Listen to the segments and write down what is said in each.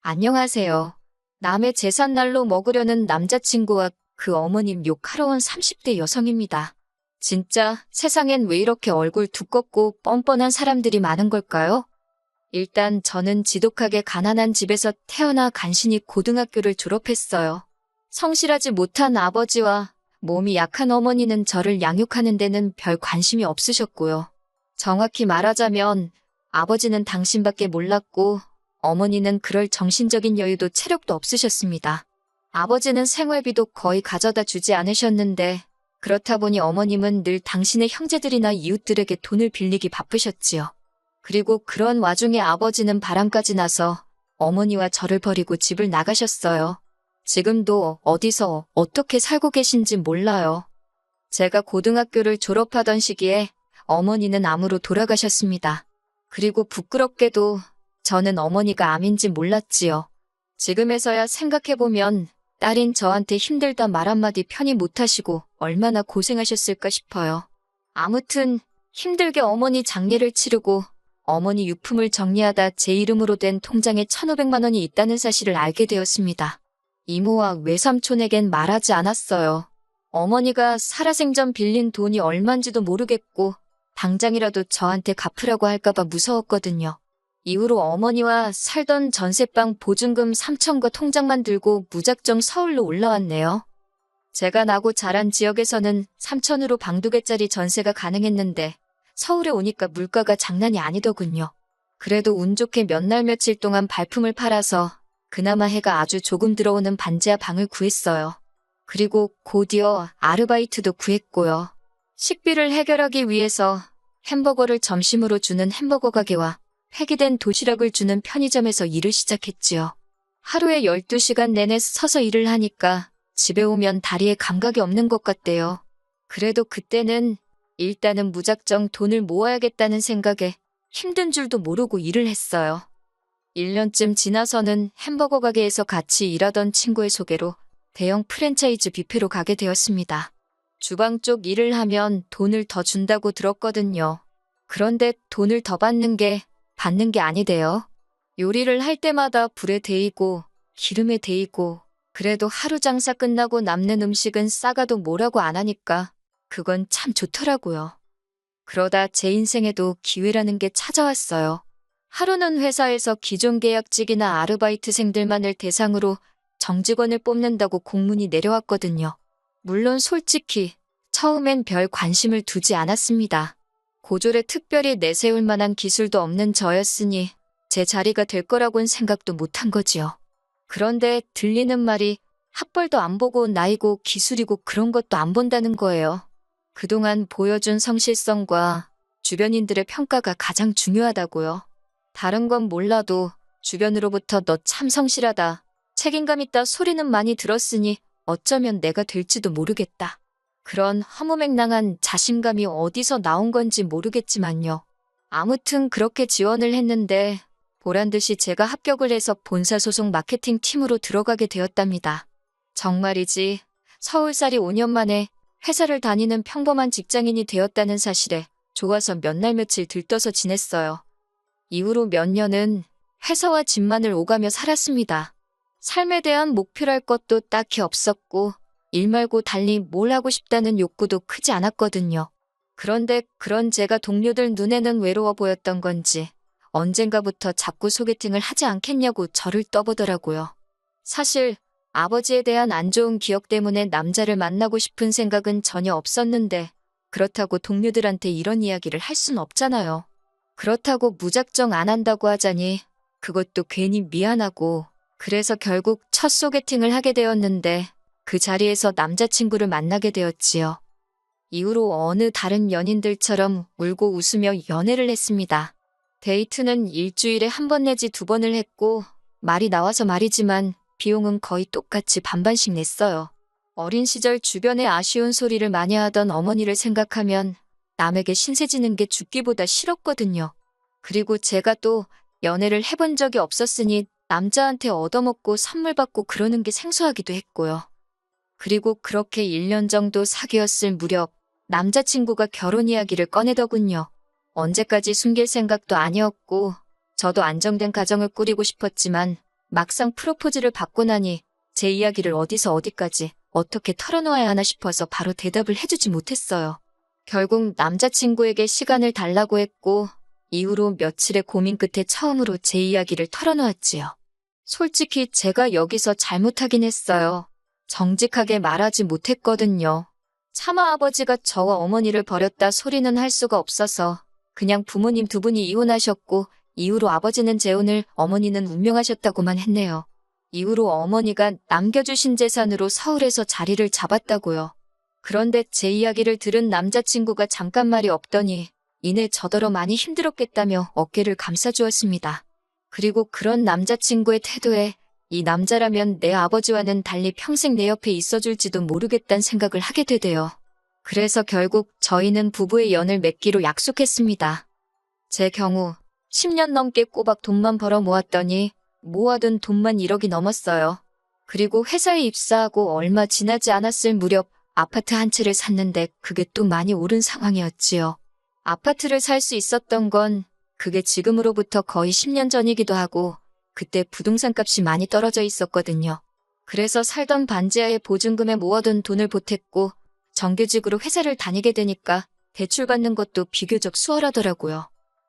안녕하세요. 남의 제삿날로 먹으려는 남자친구와 그 어머님 욕하러 온 30대 여성입니다. 진짜 세상엔 왜 이렇게 얼굴 두껍고 뻔뻔한 사람들이 많은 걸까요? 일단 저는 지독하게 가난한 집에서 태어나 간신히 고등학교를 졸업했어요. 성실하지 못한 아버지와 몸이 약한 어머니는 저를 양육하는 데는 별 관심이 없으셨고요. 정확히 말하자면 아버지는 당신밖에 몰랐고 어머니는 그럴 정신적인 여유도 체력도 없으셨습니다. 아버지는 생활비도 거의 가져다 주지 않으셨는데 그렇다 보니 어머님은 늘 당신의 형제들이나 이웃들에게 돈을 빌리기 바쁘셨지요. 그리고 그런 와중에 아버지는 바람까지 나서 어머니와 저를 버리고 집을 나가셨어요. 지금도 어디서 어떻게 살고 계신지 몰라요. 제가 고등학교를 졸업하던 시기에 어머니는 암으로 돌아가셨습니다. 그리고 부끄럽게도 저는 어머니가 암인지 몰랐지요. 지금에서야 생각해보면 딸인 저한테 힘들다 말 한마디 편히 못하시고 얼마나 고생하셨을까 싶어요. 아무튼 힘들게 어머니 장례를 치르고 어머니 유품을 정리하다 제 이름으로 된 통장에 1,500만 원이 있다는 사실을 알게 되었습니다. 이모와 외삼촌에겐 말하지 않았어요. 어머니가 살아생전 빌린 돈이 얼만지도 모르겠고 당장이라도 저한테 갚으라고 할까봐 무서웠거든요. 이후로 어머니와 살던 전세방 보증금 3천과 통장만 들고 무작정 서울로 올라왔네요. 제가 나고 자란 지역에서는 3천으로 방 2개짜리 전세가 가능했는데 서울에 오니까 물가가 장난이 아니더군요. 그래도 운 좋게 몇 날 며칠 동안 발품을 팔아서 그나마 해가 아주 조금 들어오는 반지하 방을 구했어요. 그리고 곧이어 아르바이트도 구했고요. 식비를 해결하기 위해서 햄버거를 점심으로 주는 햄버거 가게와 폐기된 도시락을 주는 편의점에서 일을 시작했지요. 하루에 12시간 내내 서서 일을 하니까 집에 오면 다리에 감각이 없는 것 같대요. 그래도 그때는 일단은 무작정 돈을 모아야겠다는 생각에 힘든 줄도 모르고 일을 했어요. 1년쯤 지나서는 햄버거 가게에서 같이 일하던 친구의 소개로 대형 프랜차이즈 뷔페로 가게 되었습니다. 주방 쪽 일을 하면 돈을 더 준다고 들었거든요. 그런데 돈을 더 받는 게 아니대요. 요리를 할 때마다 불에 데이고 기름에 데이고 그래도 하루 장사 끝나고 남는 음식은 싸가도 뭐라고 안 하니까 그건 참 좋더라고요. 그러다 제 인생에도 기회라는 게 찾아왔어요. 하루는 회사에서 기존 계약직이나 아르바이트생들만을 대상으로 정직원을 뽑는다고 공문이 내려왔거든요. 물론 솔직히 처음엔 별 관심을 두지 않았습니다. 고졸에 특별히 내세울 만한 기술도 없는 저였으니 제 자리가 될 거라고는 생각도 못한 거지요. 그런데 들리는 말이 학벌도 안 보고 나이고 기술이고 그런 것도 안 본다는 거예요. 그동안 보여준 성실성과 주변인들의 평가가 가장 중요하다고요. 다른 건 몰라도 주변으로부터 너 참 성실하다, 책임감 있다 소리는 많이 들었으니 어쩌면 내가 될지도 모르겠다. 그런 허무맹랑한 자신감이 어디서 나온 건지 모르겠지만요. 아무튼 그렇게 지원을 했는데 보란듯이 제가 합격을 해서 본사 소속 마케팅 팀으로 들어가게 되었답니다. 정말이지 서울살이 5년 만에 회사를 다니는 평범한 직장인이 되었다는 사실에 좋아서 몇 날 며칠 들떠서 지냈어요. 이후로 몇 년은 회사와 집만을 오가며 살았습니다. 삶에 대한 목표랄 것도 딱히 없었고 일 말고 달리 뭘 하고 싶다는 욕구도 크지 않았거든요. 그런데 그런 제가 동료들 눈에는 외로워 보였던 건지 언젠가부터 자꾸 소개팅을 하지 않겠냐고 저를 떠보더라고요. 사실 아버지에 대한 안 좋은 기억 때문에 남자를 만나고 싶은 생각은 전혀 없었는데 그렇다고 동료들한테 이런 이야기를 할 순 없잖아요. 그렇다고 무작정 안 한다고 하자니 그것도 괜히 미안하고 그래서 결국 첫 소개팅을 하게 되었는데 그 자리에서 남자친구를 만나게 되었지요. 이후로 어느 다른 연인들처럼 울고 웃으며 연애를 했습니다. 데이트는 일주일에 1번 내지 2번을 했고 말이 나와서 말이지만 비용은 거의 똑같이 반반씩 냈어요. 어린 시절 주변에 아쉬운 소리를 많이 하던 어머니를 생각하면 남에게 신세 지는 게 죽기보다 싫었거든요. 그리고 제가 또 연애를 해본 적이 없었으니 남자한테 얻어먹고 선물 받고 그러는 게 생소하기도 했고요. 그리고 그렇게 1년 정도 사귀었을 무렵 남자친구가 결혼 이야기를 꺼내더군요. 언제까지 숨길 생각도 아니었고 저도 안정된 가정을 꾸리고 싶었지만 막상 프로포즈를 받고 나니 제 이야기를 어디서 어디까지 어떻게 털어놓아야 하나 싶어서 바로 대답을 해주지 못했어요. 결국 남자친구에게 시간을 달라고 했고 이후로 며칠의 고민 끝에 처음으로 제 이야기를 털어놓았지요. 솔직히 제가 여기서 잘못하긴 했어요. 정직하게 말하지 못했거든요. 차마 아버지가 저와 어머니를 버렸다 소리는 할 수가 없어서 그냥 부모님 두 분이 이혼하셨고 이후로 아버지는 재혼을, 어머니는 운명하셨다고만 했네요. 이후로 어머니가 남겨주신 재산으로 서울에서 자리를 잡았다고요. 그런데 제 이야기를 들은 남자친구가 잠깐 말이 없더니 이내 저더러 많이 힘들었겠다며 어깨를 감싸주었습니다. 그리고 그런 남자친구의 태도에 이 남자라면 내 아버지와는 달리 평생 내 옆에 있어줄지도 모르겠다는 생각을 하게 되대요. 그래서 결국 저희는 부부의 연을 맺기로 약속했습니다. 제 경우 10년 넘게 꼬박 돈만 벌어 모았더니 모아둔 돈만 1억이 넘었어요. 그리고 회사에 입사하고 얼마 지나지 않았을 무렵 아파트 한 채를 샀는데 그게 또 많이 오른 상황이었지요. 아파트를 살 수 있었던 건 그게 지금으로부터 거의 10년 전이기도 하고 그때 부동산 값이 많이 떨어져 있었거든요. 그래서 살던 반지하에 보증금에 모아둔 돈을 보탰고 정규직으로 회사를 다니게 되니까 대출받는 것도 비교적 수월하더라고요.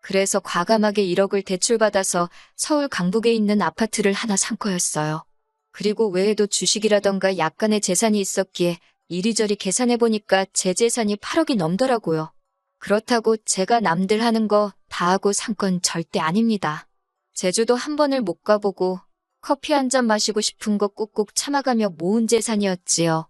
그래서 과감하게 1억을 대출받아서 서울 강북에 있는 아파트를 하나 산 거였어요. 그리고 외에도 주식이라던가 약간의 재산이 있었기에 이리저리 계산해보니까 제 재산이 8억이 넘더라고요. 그렇다고 제가 남들 하는 거 다 하고 산 건 절대 아닙니다. 제주도 한 번을 못 가보고 커피 한 잔 마시고 싶은 거 꾹꾹 참아가며 모은 재산이었지요.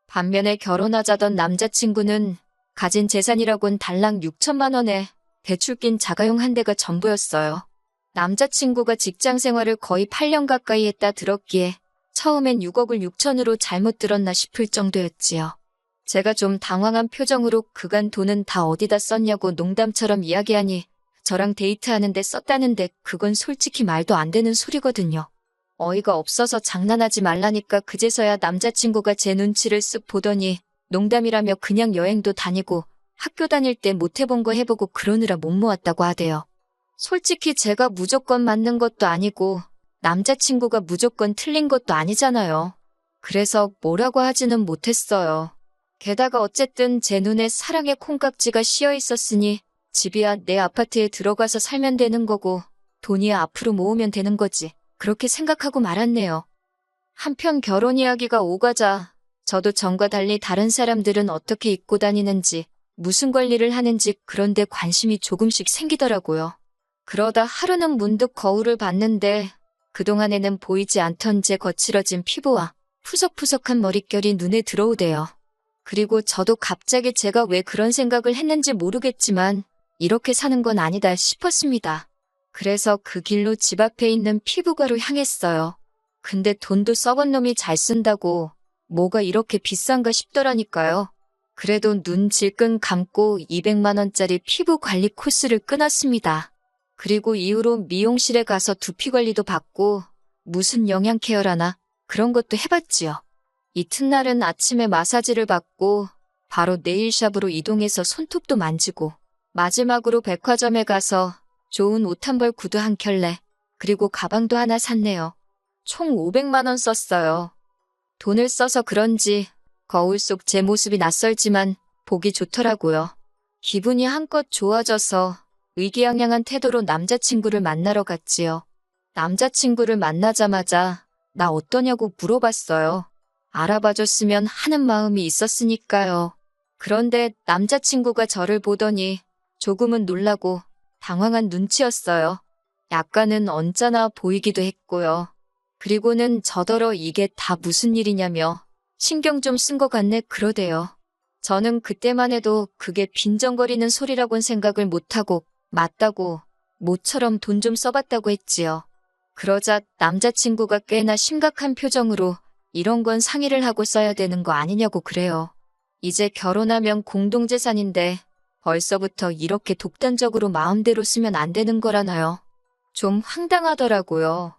반면에 결혼하자던 남자친구는 가진 재산이라곤 달랑 6천만 원에 대출 낀 자가용 한 대가 전부였어요. 남자친구가 직장 생활을 거의 8년 가까이 했다 들었기에 처음엔 6억을 6천으로 잘못 들었나 싶을 정도였지요. 제가 좀 당황한 표정으로 그간 돈은 다 어디다 썼냐고 농담처럼 이야기하니 저랑 데이트하는데 썼다는데 그건 솔직히 말도 안 되는 소리거든요. 어이가 없어서 장난하지 말라니까 그제서야 남자친구가 제 눈치를 쓱 보더니 농담이라며 그냥 여행도 다니고 학교 다닐 때 못 해본 거 해보고 그러느라 못 모았다고 하대요. 솔직히 제가 무조건 맞는 것도 아니고 남자친구가 무조건 틀린 것도 아니잖아요. 그래서 뭐라고 하지는 못했어요. 게다가 어쨌든 제 눈에 사랑의 콩깍지가 씌어 있었으니 집이야 내 아파트에 들어가서 살면 되는 거고 돈이야 앞으로 모으면 되는 거지. 그렇게 생각하고 말았네요. 한편 결혼 이야기가 오가자 저도 전과 달리 다른 사람들은 어떻게 입고 다니는지 무슨 관리를 하는지 그런 데 관심이 조금씩 생기더라고요. 그러다 하루는 문득 거울을 봤는데 그동안에는 보이지 않던 제 거칠어진 피부와 푸석푸석한 머릿결이 눈에 들어오대요. 그리고 저도 갑자기 제가 왜 그런 생각을 했는지 모르겠지만 이렇게 사는 건 아니다 싶었습니다. 그래서 그 길로 집 앞에 있는 피부과로 향했어요. 근데 돈도 썩은 놈이 잘 쓴다고 뭐가 이렇게 비싼가 싶더라니까요. 그래도 눈 질끈 감고 200만 원짜리 피부 관리 코스를 끊었습니다. 그리고 이후로 미용실에 가서 두피 관리도 받고 무슨 영양 케어라나 그런 것도 해봤지요. 이튿날은 아침에 마사지를 받고 바로 네일샵으로 이동해서 손톱도 만지고 마지막으로 백화점에 가서 좋은 옷 한 벌 구두 한 켤레 그리고 가방도 하나 샀네요. 총 500만 원 썼어요. 돈을 써서 그런지 거울 속 제 모습이 낯설지만 보기 좋더라고요. 기분이 한껏 좋아져서 의기양양한 태도로 남자친구를 만나러 갔지요. 남자친구를 만나자마자 나 어떠냐고 물어봤어요. 알아봐줬으면 하는 마음이 있었으니까요. 그런데 남자친구가 저를 보더니 조금은 놀라고 당황한 눈치였어요. 약간은 언짢아 보이기도 했고요. 그리고는 저더러 이게 다 무슨 일이냐며 신경 좀 쓴 것 같네 그러대요. 저는 그때만 해도 그게 빈정거리는 소리라곤 생각을 못하고 맞다고 모처럼 돈 좀 써봤다고 했지요. 그러자 남자친구가 꽤나 심각한 표정으로 이런 건 상의를 하고 써야 되는 거 아니냐고 그래요. 이제 결혼하면 공동재산인데 벌써부터 이렇게 독단적으로 마음대로 쓰면 안 되는 거라나요? 좀 황당하더라고요.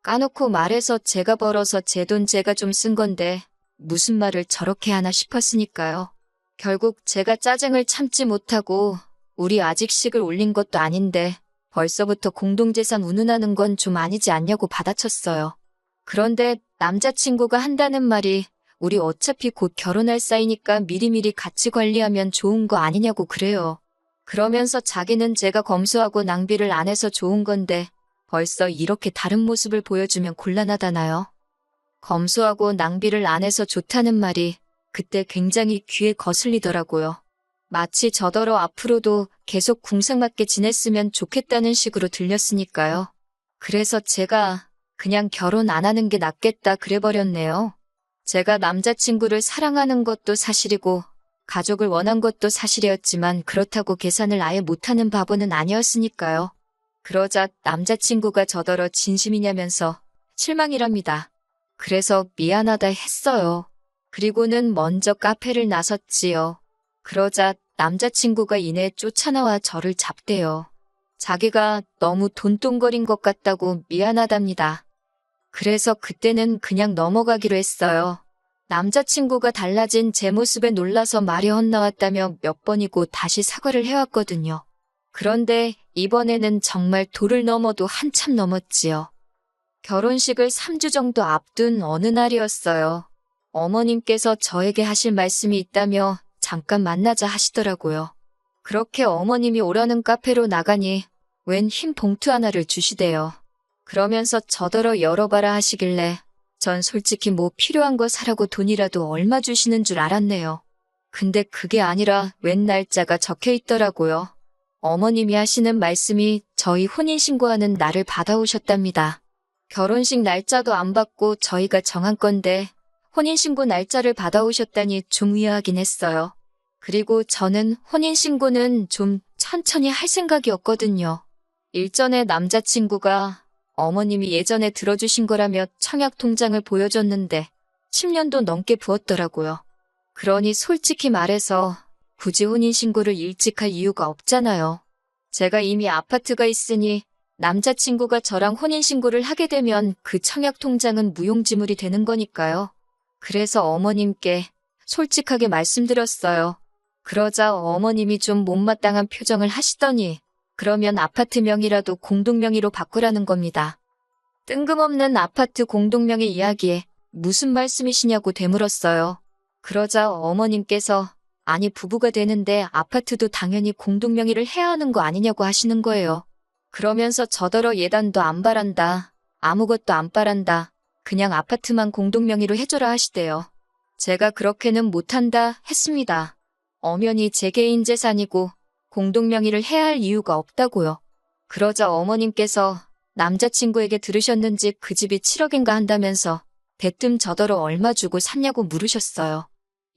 까놓고 말해서 제가 벌어서 제 돈 제가 좀 쓴 건데 무슨 말을 저렇게 하나 싶었으니까요. 결국 제가 짜증을 참지 못하고 우리 아직식을 올린 것도 아닌데 벌써부터 공동재산 운운하는 건 좀 아니지 않냐고 받아쳤어요. 그런데 남자친구가 한다는 말이 우리 어차피 곧 결혼할 사이니까 미리미리 같이 관리하면 좋은 거 아니냐고 그래요. 그러면서 자기는 제가 검소하고 낭비를 안 해서 좋은 건데 벌써 이렇게 다른 모습을 보여주면 곤란하다나요? 검소하고 낭비를 안 해서 좋다는 말이 그때 굉장히 귀에 거슬리더라고요. 마치 저더러 앞으로도 계속 궁상맞게 지냈으면 좋겠다는 식으로 들렸으니까요. 그래서 제가 그냥 결혼 안 하는 게 낫겠다 그래버렸네요. 제가 남자친구를 사랑하는 것도 사실이고 가족을 원한 것도 사실이었지만 그렇다고 계산을 아예 못하는 바보는 아니었으니까요. 그러자 남자친구가 저더러 진심이냐면서 실망이랍니다. 그래서 미안하다 했어요. 그리고는 먼저 카페를 나섰지요. 그러자 남자친구가 이내 쫓아나와 저를 잡대요. 자기가 너무 돈똥거린 것 같다고 미안하답니다. 그래서 그때는 그냥 넘어가기로 했어요. 남자친구가 달라진 제 모습에 놀라서 말이 헛나왔다며 몇 번이고 다시 사과를 해왔거든요. 그런데 이번에는 정말 도를 넘어도 한참 넘었지요. 결혼식을 3주 정도 앞둔 어느 날이었어요. 어머님께서 저에게 하실 말씀이 있다며 잠깐 만나자 하시더라고요. 그렇게 어머님이 오라는 카페로 나가니 웬 흰 봉투 하나를 주시대요. 그러면서 저더러 열어봐라 하시길래 전 솔직히 뭐 필요한 거 사라고 돈이라도 얼마 주시는 줄 알았네요. 근데 그게 아니라 웬 날짜가 적혀 있더라고요. 어머님이 하시는 말씀이 저희 혼인신고하는 날을 받아오셨답니다. 결혼식 날짜도 안 받고 저희가 정한 건데 혼인신고 날짜를 받아오셨다니 좀 의아하긴 했어요. 그리고 저는 혼인신고는 좀 천천히 할 생각이었거든요. 일전에 남자친구가 어머님이 예전에 들어주신 거라며 청약 통장을 보여줬는데 10년도 넘게 부었더라고요. 그러니 솔직히 말해서 굳이 혼인신고를 일찍 할 이유가 없잖아요. 제가 이미 아파트가 있으니 남자친구가 저랑 혼인신고를 하게 되면 그 청약 통장은 무용지물이 되는 거니까요. 그래서 어머님께 솔직하게 말씀드렸어요. 그러자 어머님이 좀 못마땅한 표정을 하시더니 그러면 아파트 명의라도 공동명의로 바꾸라는 겁니다. 뜬금없는 아파트 공동명의 이야기에 무슨 말씀이시냐고 되물었어요. 그러자 어머님께서 아니 부부가 되는데 아파트도 당연히 공동명의를 해야 하는 거 아니냐고 하시는 거예요. 그러면서 저더러 예단도 안 바란다. 아무것도 안 바란다. 그냥 아파트만 공동명의로 해줘라 하시대요. 제가 그렇게는 못한다 했습니다. 엄연히 제 개인 재산이고 공동명의를 해야 할 이유가 없다고요. 그러자 어머님께서 남자친구에게 들으셨는지 그 집이 7억인가 한다면서 대뜸 저더러 얼마 주고 샀냐고 물으셨어요.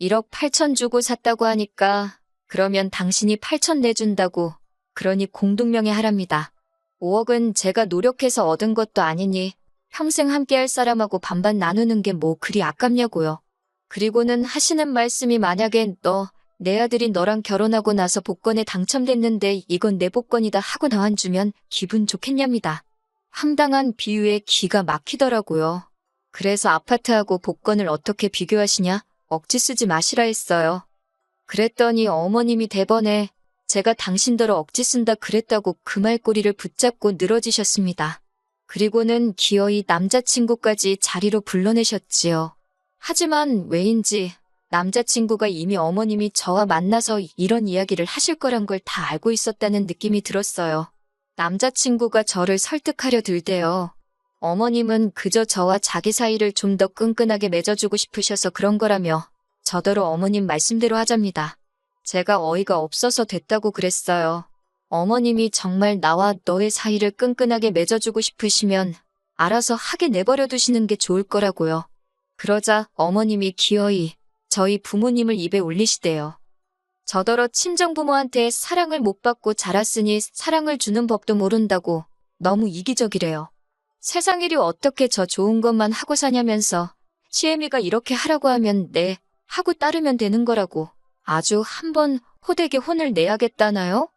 1억 8천 주고 샀다고 하니까 그러면 당신이 8천 내준다고 그러니 공동명의 하랍니다. 5억은 제가 노력해서 얻은 것도 아니니 평생 함께할 사람하고 반반 나누는 게 뭐 그리 아깝냐고요. 그리고는 하시는 말씀이 만약에 내 아들이 너랑 결혼하고 나서 복권에 당첨됐는데 이건 내 복권이다 하고 나와주면 기분 좋겠냐입니다. 황당한 비유에 기가 막히더라고요. 그래서 아파트하고 복권을 어떻게 비교하시냐? 억지 쓰지 마시라 했어요. 그랬더니 어머님이 대번에 제가 당신더러 억지 쓴다 그랬다고 그 말꼬리를 붙잡고 늘어지셨습니다. 그리고는 기어이 남자친구까지 자리로 불러내셨지요. 하지만 왜인지 남자친구가 이미 어머님이 저와 만나서 이런 이야기를 하실 거란 걸 다 알고 있었다는 느낌이 들었어요. 남자친구가 저를 설득하려 들대요. 어머님은 그저 저와 자기 사이를 좀 더 끈끈하게 맺어주고 싶으셔서 그런 거라며 저더러 어머님 말씀대로 하잡니다. 제가 어이가 없어서 됐다고 그랬어요. 어머님이 정말 나와 너의 사이를 끈끈하게 맺어주고 싶으시면 알아서 하게 내버려 두시는 게 좋을 거라고요. 그러자 어머님이 기어이 저희 부모님을 입에 올리시대요. 저더러 친정부모한테 사랑을 못 받고 자랐으니 사랑을 주는 법도 모른다고 너무 이기적이래요. 세상 일이 어떻게 저 좋은 것만 하고 사냐면서 시애미가 이렇게 하라고 하면 네 하고 따르면 되는 거라고 아주 한번 호되게 혼을 내야겠다나요?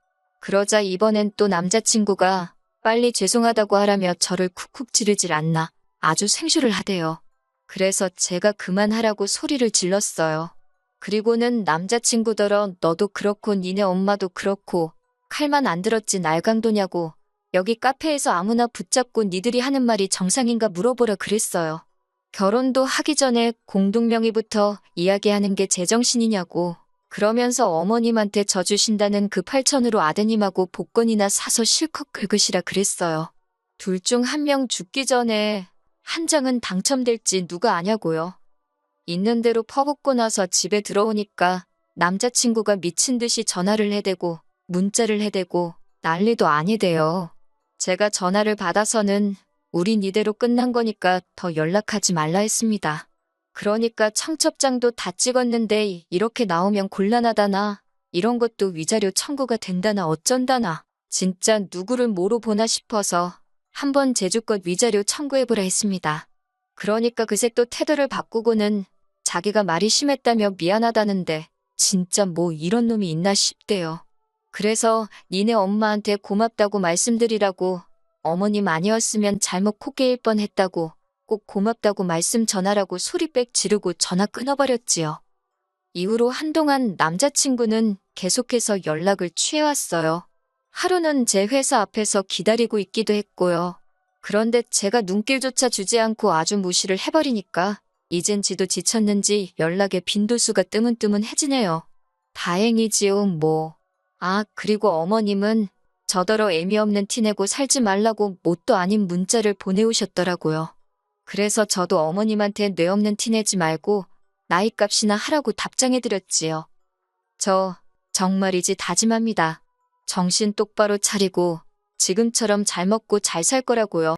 그러자 이번엔 또 남자친구가 빨리 죄송하다고 하라며 저를 쿡쿡 찌르질 않나 아주 생쇼를 하대요. 그래서 제가 그만하라고 소리를 질렀어요. 그리고는 남자친구더러 너도 그렇고 니네 엄마도 그렇고 칼만 안 들었지 날강도냐고 여기 카페에서 아무나 붙잡고 니들이 하는 말이 정상인가 물어보라 그랬어요. 결혼도 하기 전에 공동명의부터 이야기하는 게 제정신이냐고. 그러면서 어머님한테 져주신다는 그 8천으로 아드님하고 복권이나 사서 실컷 긁으시라 그랬어요. 둘 중 한 명 죽기 전에 한 장은 당첨될지 누가 아냐고요. 있는 대로 퍼붓고 나서 집에 들어오니까 남자친구가 미친 듯이 전화를 해대고 문자를 해대고 난리도 아니대요. 제가 전화를 받아서는 우린 이대로 끝난 거니까 더 연락하지 말라 했습니다. 그러니까 청첩장도 다 찍었는데 이렇게 나오면 곤란하다나 이런 것도 위자료 청구가 된다나 어쩐다나 진짜 누구를 뭐로 보나 싶어서 한번 제주껏 위자료 청구해보라 했습니다. 그러니까 그새 또 태도를 바꾸고는 자기가 말이 심했다며 미안하다는데 진짜 뭐 이런 놈이 있나 싶대요. 그래서 니네 엄마한테 고맙다고 말씀드리라고 어머님 아니었으면 잘못 코 깨일 뻔했다고 꼭 고맙다고 말씀 전하라고 소리 빽 지르고 전화 끊어버렸지요. 이후로 한동안 남자친구는 계속해서 연락을 취해왔어요. 하루는 제 회사 앞에서 기다리고 있기도 했고요. 그런데 제가 눈길조차 주지 않고 아주 무시를 해버리니까 이젠 지도 지쳤는지 연락에 빈도수가 뜨문뜨문해지네요. 다행이지요, 뭐. 그리고 어머님은 저더러 애미 없는 티 내고 살지 말라고 뭣도 아닌 문자를 보내오셨더라고요. 그래서 저도 어머님한테 뇌 없는 티 내지 말고 나이값이나 하라고 답장해드렸지요. 저 정말이지 다짐합니다. 정신 똑바로 차리고 지금처럼 잘 먹고 잘 살 거라고요.